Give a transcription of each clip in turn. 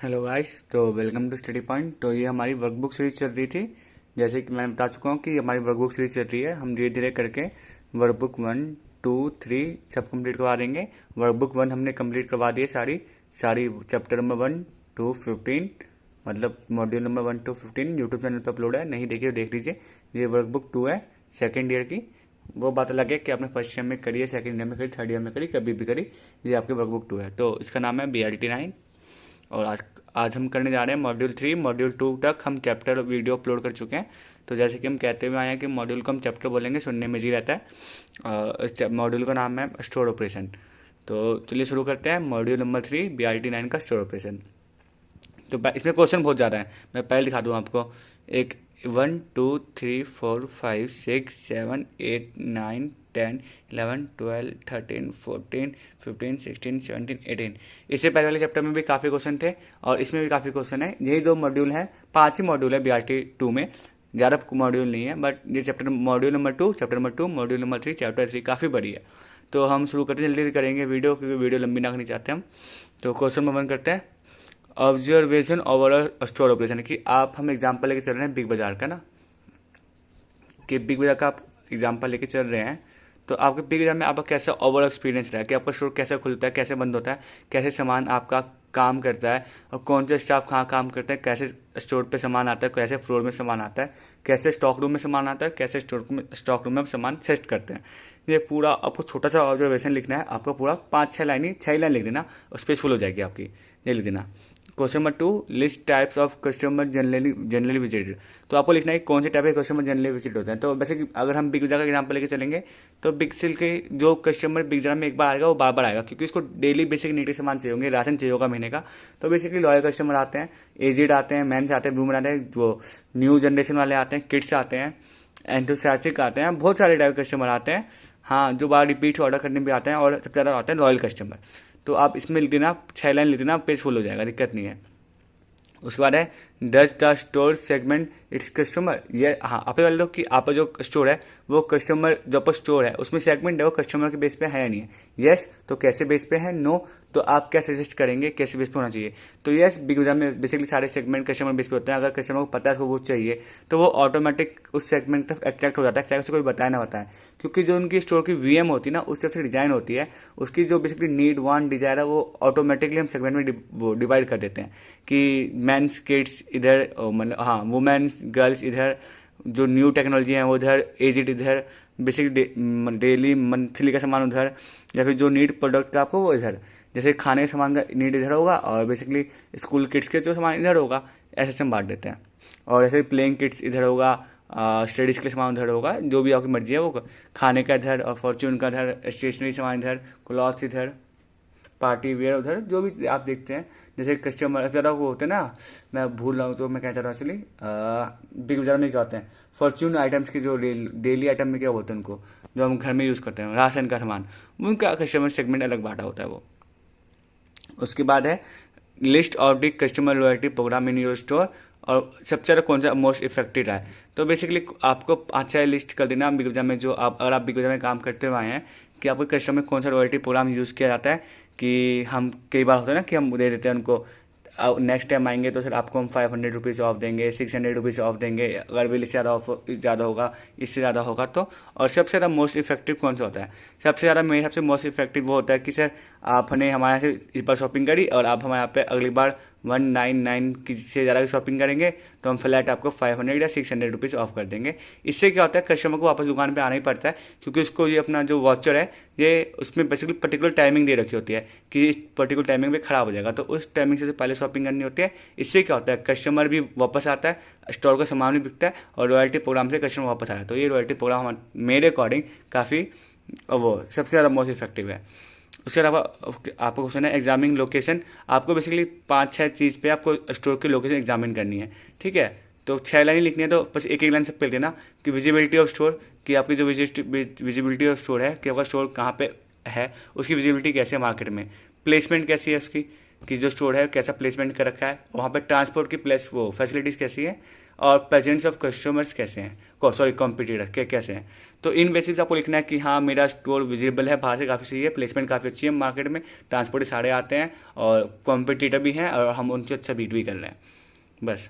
Hello guys, तो welcome to study point. तो ये हमारी वर्कबुक सीरीज चल रही थी। जैसे कि मैं बता चुका हूँ कि हमारी वर्कबुक सीरीज चल रही है। हम धीरे धीरे करके वर्कबुक 1, 2, 3 सब कंप्लीट करवा देंगे। वर्कबुक 1 हमने कंप्लीट करवा दी है सारी सारी चैप्टर नंबर 1 to 15, मतलब module number 1 to 15 YouTube channel पर अपलोड है। नहीं देखिए देख लीजिए। ये वर्कबुक 2 है सेकेंड ईयर की। वो बात अलग है कि आपने फर्स्ट ईयर में करी है, सेकेंड ईयर में करी, थर्ड ईयर में करी, कभी भी करी। ये आपकी वर्कबुक 2 है। तो इसका नाम है BLT 9। और आज हम करने जा रहे हैं मॉड्यूल 3। मॉड्यूल 2 तक हम चैप्टर वीडियो अपलोड कर चुके हैं। तो जैसे कि हम कहते हुए आए हैं कि मॉड्यूल को हम चैप्टर बोलेंगे, सुनने में जी रहता है। इस मॉड्यूल का नाम है स्टोर ऑपरेशन। तो चलिए शुरू करते हैं मॉड्यूल नंबर 3 BLT 9 का स्टोर ऑपरेशन। तो इसमें क्वेश्चन बहुत ज़्यादा है। मैं पहले दिखा दूँ आपको। एक 1, 2, 3, 4, 5, 6, 7, 8, 9, 10, 11, 12, 13, 14, 15, 16, 17, 18। इससे पहले वाले चैप्टर में भी काफ़ी क्वेश्चन थे और इसमें भी काफ़ी क्वेश्चन है। यही 2 मॉड्यूल हैं, 5 ही मॉड्यूल है BRT 2 में, ज़्यादा मॉड्यूल नहीं है। बट ये chapter module number 2, chapter number 2, module number 3, chapter 3 काफ़ी बड़ी है। तो हम शुरू करते हैं, जल्दी करेंगे वीडियो, क्योंकि वीडियो लंबी ना करनी चाहते हम। तो क्वेश्चन नंबर 1 करते हैं। ऑब्जर्वेशन ओवर स्टोर ऑपरेशन, कि आप हम एग्जांपल लेके चल रहे हैं बिग बाजार का ना, कि बिग बाजार का आप एग्जांपल लेके चल रहे हैं। तो आपके बिग बाजार में आपका कैसा ओवरऑल एक्सपीरियंस रहा है, कि आपका स्टोर कैसे खुलता है, कैसे बंद होता है, कैसे सामान आपका काम करता है, और कौन से स्टाफ कहाँ काम करते हैं, कैसे स्टोर पे सामान आता है, कैसे फ्लोर में सामान आता है, कैसे स्टॉक रूम में सामान आता है, कैसे स्टॉक रूम में सामान सेट करते हैं। ये पूरा आपको छोटा सा ऑब्जर्वेशन लिखना है। आपको पूरा 5-6 लाइन ही 6 लाइन लिख देना और स्पेस फुल हो जाएगी आपकी। ये लिख देना। Question number 2, list types of customer generally visited. तो आपको लिखना है कौन से टाइप के कस्टमर जनरली विजिट होते हैं। तो वैसे कि अगर हम बिग बाजार का एग्जांपल लेके चलेंगे, तो बिग सेल के जो कस्टमर बिग बाजार में एक बार आएगा वो बार बार आएगा, क्योंकि उसको डेली बेसिक नीड के सामान चाहिए होंगे, राशन चाहिए होगा महीने का। तो बेसिकली लॉयल कस्टमर आते हैं, एजेड आते हैं, मैंस आते हैं, वुमेन आते हैं, जो न्यू जनरेशन वाले आते हैं, किड्स आते हैं, एंथुसियास्टिक आते हैं, बहुत सारे टाइप के कस्टमर आते हैं। हाँ, जो बार रिपीट ऑर्डर करने भी आते हैं, और सबसे ज़्यादा आते हैं लॉयल कस्टमर। तो आप इसमें लिख देना, 6 लाइन लिख देना, पेज फुल हो जाएगा, दिक्कत नहीं है। उसके बाद है does the store segment its customer. ये हाँ, आप वाले लोग कि आपका जो स्टोर है वो कस्टमर, जो आपका स्टोर है उसमें सेगमेंट है वो कस्टमर के बेस पे है या नहीं है। यस तो कैसे बेस पे है, नो तो आप क्या सजेस्ट करेंगे कैसे बेस पे होना चाहिए। तो यस, बिग बाजार में बेसिकली सारे सेगमेंट कस्टमर बेस पे होते हैं। अगर कस्टमर को पता है उसको वो चाहिए तो वो ऑटोमेटिक उस सेगमेंट तक अट्रैक्ट हो जाता है, चाहे उसे कोई बताए ना बताए, क्योंकि जो उनकी स्टोर की VM होती है ना, उस तरफ से डिजाइन होती है, उसकी जो बेसिकली नीड वांट डिजायर है वो ऑटोमेटिकली हम सेगमेंट में वो डिवाइड कर देते हैं कि मेंस किड्स इधर, मतलब हाँ वुमेन्स गर्ल्स इधर, जो न्यू टेक्नोलॉजी है वो उधर, एजिड इधर, बेसिक डेली मंथली का सामान उधर, या फिर जो नीड प्रोडक्ट का आपको वो इधर, जैसे खाने के सामान का नीड इधर होगा और बेसिकली स्कूल किड्स के जो सामान इधर होगा, ऐसे हम बांट देते हैं। और ऐसे प्लेइंग किड्स इधर होगा, स्टडीज के सामान उधर होगा, जो भी आपकी मर्जी है वो खाने का इधर, और फॉर्च्यून का इधर, स्टेशनरी सामान इधर, क्लॉथ्स इधर, पार्टी वेयर उधर, जो भी आप देखते हैं। जैसे कस्टमर ज़्यादा वो होते हैं ना, मैं भूल रहा हूँ तो मैं क्या चाह रहा हूँ एक्चुअली, बिग बाजार में क्या होते हैं फॉर्च्यून आइटम्स की, जो डेली आइटम में क्या बोलते हैं उनको, जो हम घर में यूज़ करते हैं, राशन का सामान, उनका कस्टमर सेगमेंट अलग बांटा होता है वो। उसके बाद है list of the customer loyalty programme in your store, और सबसे ज़्यादा कौन सा मोस्ट इफेक्टिव है। तो बेसिकली आपको 5-6 लिस्ट कर देना बिग बाजार में, जो आप अगर आप बिग बाजार में काम करते हुए आए हैं, कि आपके कस्टमर में कौन सा लॉयल्टी प्रोग्राम यूज़ किया जाता है। कि हम कई बार होता है ना कि हम दे देते हैं उनको, नेक्स्ट टाइम आएंगे तो सर आपको हम 500 रुपीज़ ऑफ देंगे, 600 रुपीज़ ऑफ देंगे, अगर बिल से ज़्यादा ऑफ ज़्यादा होगा, इससे ज़्यादा होगा तो। और सबसे ज़्यादा मोस्ट इफेक्टिव कौन सा होता है, सबसे ज़्यादा मेरे हिसाब से मोस्ट इफेक्टिव वो होता है कि सर आपने हमारे यहाँ से इस बार शॉपिंग करी और आप हमारे यहाँ पे अगली बार 199 की से ज़्यादा की शॉपिंग करेंगे तो हम फ्लैट आपको 500 या 600 रुपीज़ ऑफ कर देंगे। इससे क्या होता है, कस्टमर को वापस दुकान पे आना ही पड़ता है, क्योंकि उसको ये अपना जो वाचर है ये उसमें बेसिकली पर्टिकुलर टाइमिंग दे रखी होती है कि इस पर्टिकुलर टाइमिंग पे खराब हो जाएगा, तो उस टाइमिंग से पहले शॉपिंग करनी होती है। इससे क्या होता है, कस्टमर भी वापस आता है, स्टोर का सामान भी बिकता है, और रॉयल्टी प्रोग्राम से कस्टमर वापस आया। तो ये रॉयल्टी प्रोग्राम मेरे अकॉर्डिंग काफ़ी वो सबसे ज़्यादा मोस्ट इफेक्टिव है। उसके अलावा आपको क्वेश्चन है एग्जामिनिंग लोकेशन। आपको बेसिकली 5-6 चीज़ पे आपको स्टोर की लोकेशन एग्जामिन करनी है, ठीक है। तो 6 लाइन लिखनी है, तो बस एक एक लाइन सब पे देना कि विजिबिलिटी ऑफ स्टोर, कि आपकी जो विजिबिलिटी ऑफ स्टोर है, कि आपका स्टोर कहाँ पे है, उसकी विजिबिलिटी कैसी है मार्केट में, प्लेसमेंट कैसी है उसकी, कि जो स्टोर है कैसा प्लेसमेंट कर रखा है वहाँ पे, ट्रांसपोर्ट की प्लेस वो फैसिलिटीज़ कैसी है, और प्रेजेंस ऑफ कस्टमर्स कैसे हैं, सॉरी कॉम्पिटिटर कैसे हैं। तो इन बेसिस आपको लिखना है कि हाँ मेरा स्टोर विजिबल है, बाहर से काफ़ी सही है, प्लेसमेंट काफ़ी अच्छी है मार्केट में, ट्रांसपोर्ट सारे आते हैं और कॉम्पिटिटर भी हैं और हम उनसे अच्छा बीट भी कर रहे हैं। बस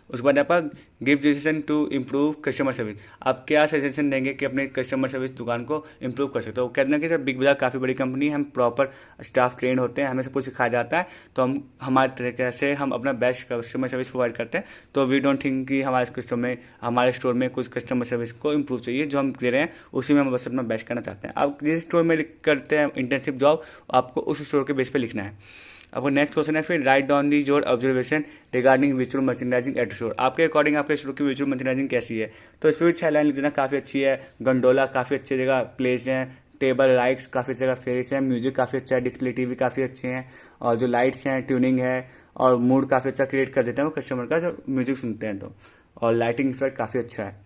उसके बाद आप give suggestion to improve customer service, आप क्या सजेशन देंगे कि अपने कस्टमर सर्विस दुकान को इम्प्रूव कर सकते हो। कहते हैं कि सर बिग बाजार काफ़ी बड़ी कंपनी है, हम प्रॉपर स्टाफ ट्रेन होते हैं, हमें सब कुछ सिखाया जाता है, तो हम हमारे तरीके से हम अपना बेस्ट कस्टमर सर्विस प्रोवाइड करते हैं। तो वी डोंट थिंक कि हमारे स्टोर में कुछ कस्टमर सर्विस को इम्प्रूव चाहिए, जो हम दे रहे हैं उसी में हम बस अपना बेस्ट करना चाहते हैं। आप जिस स्टोर में करते हैं इंटर्नशिप जॉब, आपको उस स्टोर के बेस पर लिखना है। आपको नेक्स्ट क्वेश्चन है फिर write down the your observation regarding visual merchandising at store, आपके अकॉर्डिंग आपके स्टोर की विजुअल मर्चेंडाइजिंग कैसी है। तो इस पर भी 6 लाइन लिख देना, काफ़ी अच्छी है। गंडोला काफ़ी अच्छी जगह प्लेस हैं, टेबल लाइट्स काफ़ी जगह फेस है, म्यूजिक काफ़ी अच्छा है, डिस्प्ले टीवी काफ़ी अच्छे हैं, और जो लाइट्स हैं ट्यूनिंग है और मूड काफ़ी अच्छा क्रिएट कर देते हैं वो कस्टमर का जो म्यूजिक सुनते हैं। तो और लाइटिंग इफेक्ट काफ़ी अच्छा है,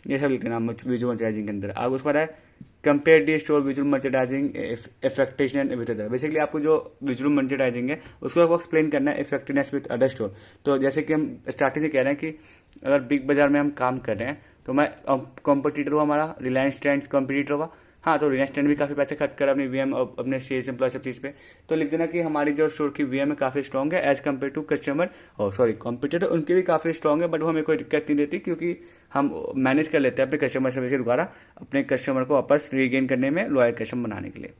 ये सब लिख देना विजुअल मर्चेंडाइजिंग के अंदर। आप उस पर है compare the store visual merchandising effectiveness with other, basically आपको जो विजुअल मर्चेंडाइजिंग है उसको आपको एक्सप्लेन करना है इफेक्टिवनेस विद अदर स्टोर। तो जैसे कि हम स्टार्टिंग से कह रहे हैं कि अगर बिग बाजार में हम काम कर रहे हैं तो मैं कॉम्पिटिटर हुआ हमारा रिलायंस ट्रेंड्स कॉम्पिटिटर हुआ, हाँ तो रिलायंस ट्रेंड भी काफ़ी पैसे खर्च कर अपनी वीएम और अपने सेल्स एम्प्लॉय सब चीज़ पे। तो लिख देना कि हमारी जो स्टोर की वीएम है काफ़ी स्ट्रॉग है एज कम्पेयर टू कस्टमर और सॉरी कॉम्पिटिटर, उनकी भी काफ़ी स्ट्रॉग है, बट वो हमें कोई दिक्कत नहीं देती क्योंकि हम मैनेज कर लेते हैं अपने कस्टमर सर्विस के द्वारा अपने कस्टमर को वापस रीगेन करने में, लॉयल कस्टमर बनाने के लिए।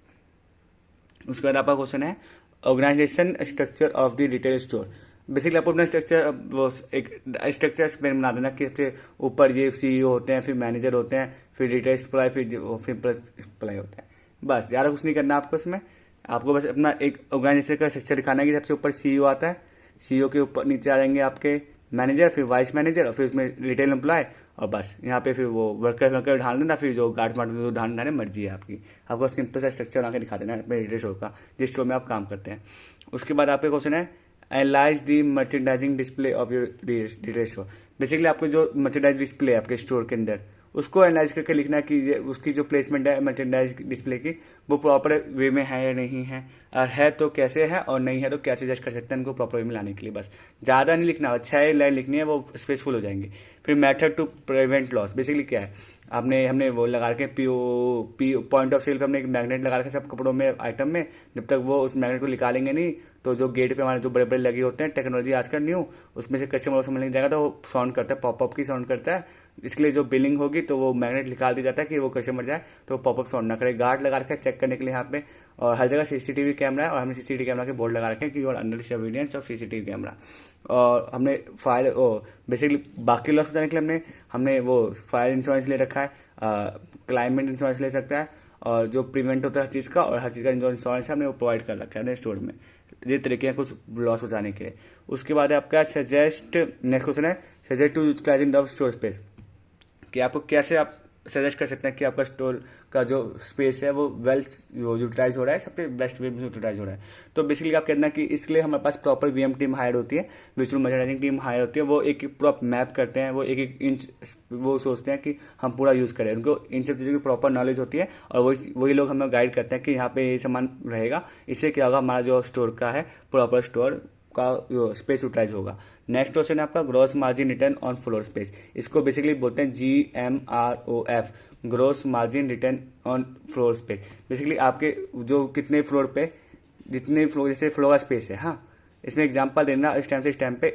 उसके बाद आपका क्वेश्चन है organisation structure of the retail store, basically आपको अपना स्ट्रक्चर वो एक स्ट्रक्चर एक्सप्लेन बना देना कि सबसे ऊपर ये सीईओ होते हैं, फिर मैनेजर होते हैं, फिर रिटेल सप्लाई, फिर प्लस सप्लाई होता है। बस ज़्यादा कुछ नहीं करना आपको इसमें, आपको बस अपना एक ऑर्गेनाइजेशन का स्ट्रक्चर दिखाना है कि सबसे ऊपर सीईओ आता है, सीईओ के ऊपर नीचे आ जाएंगे आपके मैनेजर, फिर वाइस मैनेजर और फिर उसमें रिटेल एम्प्लॉय, और बस यहाँ पे फिर वो वर्कर ढाल देना, फिर जो गार्ड मार्ट ढालना है मर्जी है आपकी। आपको सिंपल सा स्ट्रक्चर बना के दिखा देना है अपने रिटेल स्टोर का, जिस स्टोर में आप काम करते हैं। उसके बाद आपके क्वेश्चन है analyse the merchandising display of your retail store, basically आपको जो मर्चेंडाइज डिस्प्ले है आपके स्टोर के अंदर उसको एनालाइज करके लिखना है कि उसकी जो प्लेसमेंट है मर्चेंडाइज डिस्प्ले की वो प्रॉपर वे में है या नहीं है, और है तो कैसे है और नहीं है तो कैसे जज कर सकते हैं उनको प्रॉपर वे में लाने के लिए। बस ज़्यादा नहीं लिखना, 6 लाइन लिखनी है, वो स्पेसफुल हो जाएंगे। फिर method to prevent loss, basically क्या है हमने वो लगा रखे पॉइंट ऑफ सेल पे हमने एक मैग्नेट लगा रखे सब कपड़ों में आइटम में, जब तक वो उस मैग्नेट को निकालेंगे नहीं तो जो गेट पे हमारे जो बड़े बड़े लगे होते हैं टेक्नोलॉजी आजकल न्यू, उसमें से कस्टमर समझ नहीं जाएगा तो वो साउंड करता है, पॉपअप की साउंड करता है, इसके लिए जो बिलिंग होगी तो वो मैग्नेट निकाल दिया जाता है कि वो कस्टमर जाए तो पॉपअप साउंड ना करे। गार्ड लगा रखे चेक करने के लिए यहाँ पे, और हर जगह सीसीटीवी कैमरा है और हमने सीसीटीवी कैमरा के बोर्ड लगा रखे हैं कि और under surveillance of CCTV camera. और हमने फायर बेसिकली बाकी लॉस बताने के लिए हमने वो फायर इंश्योरेंस ले रखा है, क्लाइमेट इंश्योरेंस ले सकता है, और जो प्रिवेंट होता है हर चीज़ का और हर चीज़ का जो इंश्योरेंस है हमने वो प्रोवाइड कर रखा है अपने स्टोर में, ये तरीके हैं कुछ लॉस बचाने के लिए। उसके बाद आपका सजेस्ट, नेक्स्ट क्वेश्चन है suggest to utilising the store space, कि आपको कैसे आप सजेस्ट कर सकते हैं कि आपका स्टोर का जो स्पेस है वो वेल यूटिलाइज हो रहा है, सबसे बेस्ट वे में यूटिलाइज हो रहा है। तो बेसिकली आप कहना कि इसके लिए हमारे पास प्रॉपर वीएम टीम हायर होती है, विजुअल मर्चेंडाइजिंग टीम हायर होती है, वो एक एक पूरा मैप करते हैं, वो एक एक इंच वो सोचते हैं कि हम पूरा यूज़ करें, उनको इन सब चीज़ों की प्रॉपर नॉलेज होती है और वही लोग हमें गाइड करते हैं कि यहाँ पे ये सामान रहेगा, इससे क्या होगा हमारा जो स्टोर का है प्रॉपर स्टोर का स्पेस यूटिलाइज होगा। नेक्स्ट क्वेश्चन है आपका gross margin return on floor space, इसको बेसिकली बोलते हैं GMROF, gross margin return on floor space. Basically आपके जो कितने फ्लोर पे जितने फ्लोर जैसे फ्लोर का स्पेस है, हाँ इसमें एग्जांपल देना इस टाइम से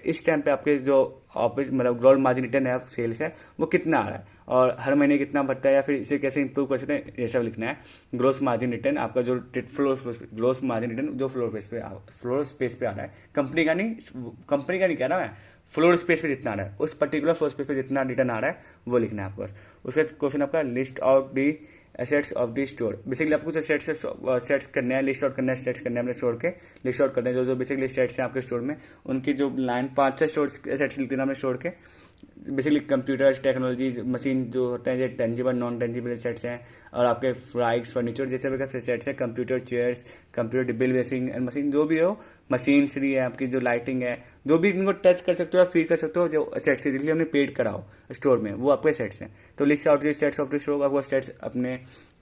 इस टाइम पे आपके जो ऑफिस मतलब ग्रॉस मार्जिन रिटर्न है सेल्स है वो कितना आ रहा है और हर महीने कितना बढ़ता है या फिर इसे कैसे इंप्रूव कर सकते हैं, ये सब लिखना है। ग्रॉस मार्जिन रिटर्न आपका जो ग्रॉस मार्जिन रिटर्न जो फ्लोर स्पेस पे आ रहा है, कंपनी का नहीं कह रहा मैं, फ्लोर स्पेस पे जितना आ रहा है उस पर्टिकुलर फ्लोर स्पेस पे जितना रिटर्न आ रहा है वो लिखना है आपको बस। उसके बाद क्वेश्चन आपका list out the assets of the store, basically आपको कुछ सेट्स करने हैं, लिस्ट आउट करना है, सेट्स करने हैं अपने स्टोर के, लिस्ट आउट करने हैं जो बेसिकली सेट्स हैं आपके स्टोर में, उनकी जो लाइन 5-6 स्टोर सेट्स लिख देना अपने स्टोर के। बेसिकली कंप्यूटर्स टेक्नोलॉजी मशीन जो होते हैं, जो टेंजिबल नॉन टेंजिबल सेट्स हैं, और आपके फ्राइक्स फर्नीचर जैसे भी सेट्स हैं, computer chairs, computer bill basin and machine जो भी हो, मशीनरी है आपकी, जो लाइटिंग है, जो भी इनको टच कर सकते हो या फील कर सकते हो, जो सेट्स जिसलिए हमने पेड कराओ स्टोर में वो आपके सेट्स हैं। तो list out sets of the store, आपको सेट्स अपने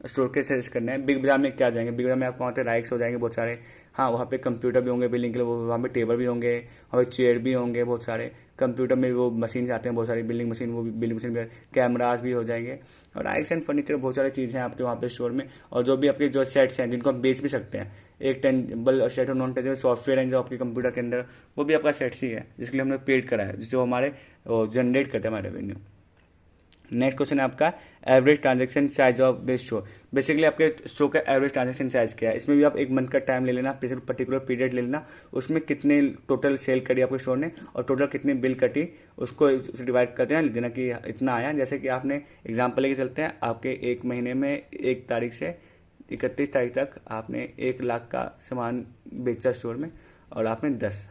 स्टोर के सजेस्ट करना है। बिग बाजार में क्या जाएंगे, बिग बाजार में आपको वहाँ पे राइक्स हो जाएंगे बहुत सारे, हाँ, वहाँ पे कंप्यूटर भी होंगे बिलिंग के लिए, वो वहाँ पे टेबल भी होंगे, वहाँ पे चेयर भी होंगे बहुत सारे। कंप्यूटर में वो मशीन आते हैं बहुत सारी, बिलिंग मशीन, वो भी बिलिंग मशीन भी, कैमराज भी हो जाएंगे, और आइस एंड फर्नीचर, बहुत सारी चीज़ें हैं आपके वहाँ पे स्टोर में। और जो भी आपके जो सेट्स हैं जिनको हम बेच भी सकते हैं, एक टेंजेबल सेट और नॉन टेंजेबल सॉफ्टवेयर है जो आपके कंप्यूटर के अंदर, वो भी आपका सेट्स ही है जिसके लिए हमने पेड करा है, जिससे वो हमारे जनरेट करते हैं हमारे रेवेन्यू। नेक्स्ट क्वेश्चन है आपका, average transaction size of this show. Basically आपके शो का एवरेज ट्रांजेक्शन साइज क्या है, इसमें भी आप एक मंथ का टाइम ले लेना, पर्टिकुलर पीरियड ले लेना, उसमें कितने टोटल सेल करी आपके स्टोर ने और टोटल कितनी बिल कटी, उसको डिवाइड कर देना, लिख देना कि इतना आया। जैसे कि आपने एग्जाम्पल लेके चलते हैं, आपके एक महीने में 1 तारीख से 31 तारीख तक आपने 1 लाख का सामान बेचा स्टोर में, और आपने 10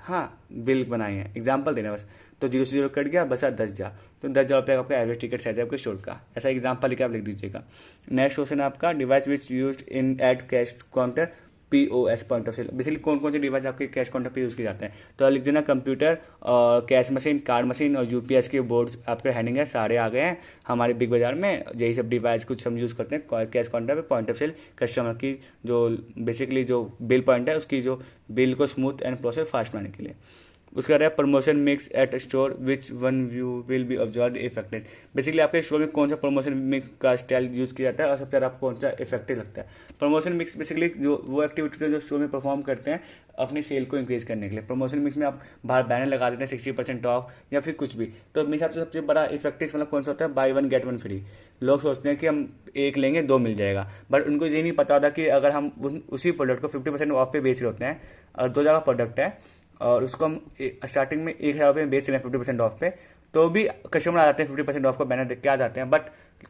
बिल बनाए हैं, एग्जाम्पल देना बस। तो 0 से 0 कट गया, बचा 10,000, तो 10,000 रुपये आपका एवरेज टिकट साइज है आपके स्टोर का। ऐसा एग्जाम्पल लेकर आप लिख दीजिएगा। नेक्स्ट क्वेश्चन है आपका, device which use in at cash counter POS, point of sale. Basically कौन कौन से डिवाइस आपके कैश काउंटर पे यूज़ किए जाते हैं, तो लिख देना कंप्यूटर और कैश मशीन, कार्ड मशीन और UPS के बोर्ड आपके हैंडिंग है, सारे आ गए हैं हमारे बिग बाजार में। यही सब डिवाइस कुछ हम यूज़ करते हैं कैश काउंटर पे, पॉइंट ऑफ सेल, कस्टमर की जो बेसिकली जो बिल पॉइंट है उसकी जो बिल को स्मूथ एंड प्रोसेस फास्ट बनाने के लिए। उसका रहा है promotion mix at store which one view will be observe effective. Basically आपके स्टोर में कौन सा प्रमोशन मिक्स का स्टाइल यूज़ किया जाता है और सबसे ज़्यादा आपको कौन सा इफेक्टिव लगता है। प्रमोशन मिक्स बेसिकली जो वो एक्टिविटी जो स्टोर में परफॉर्म करते हैं अपनी सेल को इंक्रीज करने के लिए। प्रमोशन मिक्स में आप बाहर बैनर लगा देते हैं 60% ऑफ या फिर कुछ भी, तो मेरे हिसाब से सबसे बड़ा इफेक्टिव मतलब कौन सा होता है, बाय 1 गेट 1 फ्री। लोग सोचते हैं कि हम 1 लेंगे 2 मिल जाएगा, बट उनको ये नहीं पता होता कि अगर हम उसी प्रोडक्ट को 50% ऑफ पे बेच रहे होते हैं और 2 जगह प्रोडक्ट है और उसको हम स्टार्टिंग में 1,000 रुपये में बेच रहे हैं 50% ऑफ पे, तो भी कस्टमर आ जाते हैं 50% ऑफ का बैनर देख के आ जाते हैं। बट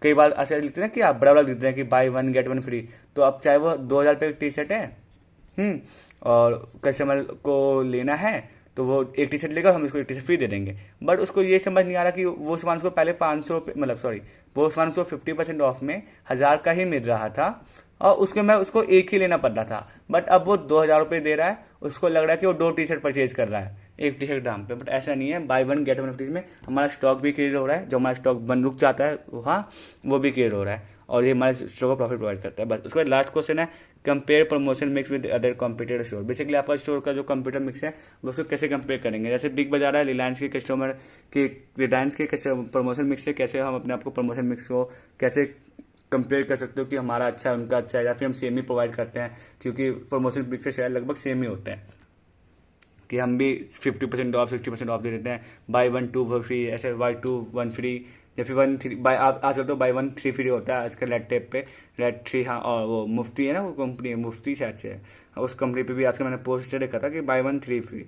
कई बार ऐसे लिखते हैं कि आप बड़ा बड़ा लिखते हैं कि बाय 1 गेट 1 फ्री, तो अब चाहे वो 2,000 रुपये की टी-शर्ट है और कस्टमर को लेना है तो वो एक टी-शर्ट लेगा, हम इसको एक टी-शर्ट फ्री दे देंगे। बट उसको ये समझ नहीं आ रहा कि वो सामान उसको पहले 500 मतलब सॉरी वो सामान उसको 50% ऑफ में 1,000 का ही मिल रहा था और उसको एक ही लेना पड़ रहा था, बट अब वो 2,000 रुपये दे रहा है, उसको लग रहा है कि वो 2 टी-शर्ट परचेज कर रहा है एक टी-शर्ट दाम पे। बट ऐसा नहीं है, बाय 1 गेट 1 फ्री में हमारा स्टॉक भी क्लियर हो रहा है, जो हमारा स्टॉक बन रुक जाता है वो भी क्लियर हो रहा है और ये हमारे स्टोर को प्रॉफिट प्रोवाइड करता है। बस उसके बाद लास्ट क्वेश्चन है, compare promotion mix with other competitor store. Basically आपका स्टोर का जो कंप्यूटर मिक्स है वो उसको कैसे कंपेयर करेंगे। जैसे बिग बाजार है, रिलायंस के प्रमोशन मिक्स से कैसे हम अपने आपको प्रमोशन मिक्स को कैसे कंपेयर कर सकते हो कि हमारा अच्छा है उनका अच्छा है, या फिर हम सेम ही प्रोवाइड करते हैं, क्योंकि प्रमोशन मिक्स से शायद लगभग सेम ही होते हैं कि हम भी 50% ऑफ 60% ऑफ दे देते हैं, बाय 1 2 फ्री, ऐसे बाय 2 1 फ्री या फिर 1 3 बाय आजकल तो बाय 1 3 फ्री होता है आजकल रेड टेप पे, रेड 3 और वो मुफ्ती है ना, वो कंपनी है मुफ्ती शायद से है, उस कंपनी पे भी आजकल मैंने पोस्टर देखा था कि बाय 1 3 फ्री।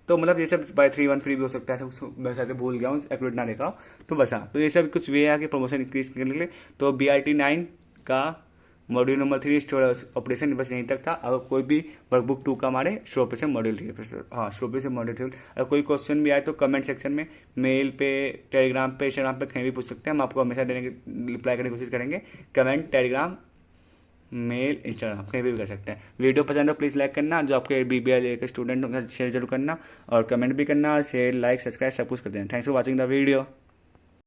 तो मतलब ये सब बाय 3 1 फ्री भी हो सकता है, ऐसा मैं शायद भूल गया हूँ, एक्यूरेट ना देखा हूँ। तो बस तो ये सब कुछ वे है कि प्रमोशन इंक्रीज करने के लिए। तो BRT 9 का मॉड्यूल नंबर 3 स्टोर ऑपरेशन बस यहीं तक था। अगर कोई भी वर्कबुक 2 का हमारे store operation module 3 store operation module 3 अगर कोई क्वेश्चन भी आए तो कमेंट सेक्शन में, मेल पे, टेलीग्राम पे, इंस्टाग्राम पे कहीं भी पूछ सकते हैं, हम आपको हमेशा देने की रिप्लाई करने की कोशिश करेंगे। कमेंट, टेलीग्राम, मेल, इंस्टाग्राम कहीं भी कर सकते हैं। वीडियो पसंद हो प्लीज़ लाइक करना, जो आपके BBL के स्टूडेंट होंगे शेयर जरूर करना और कमेंट भी करना, शेयर लाइक सब्सक्राइब सब कुछ कर देना। Thanks for watching the video.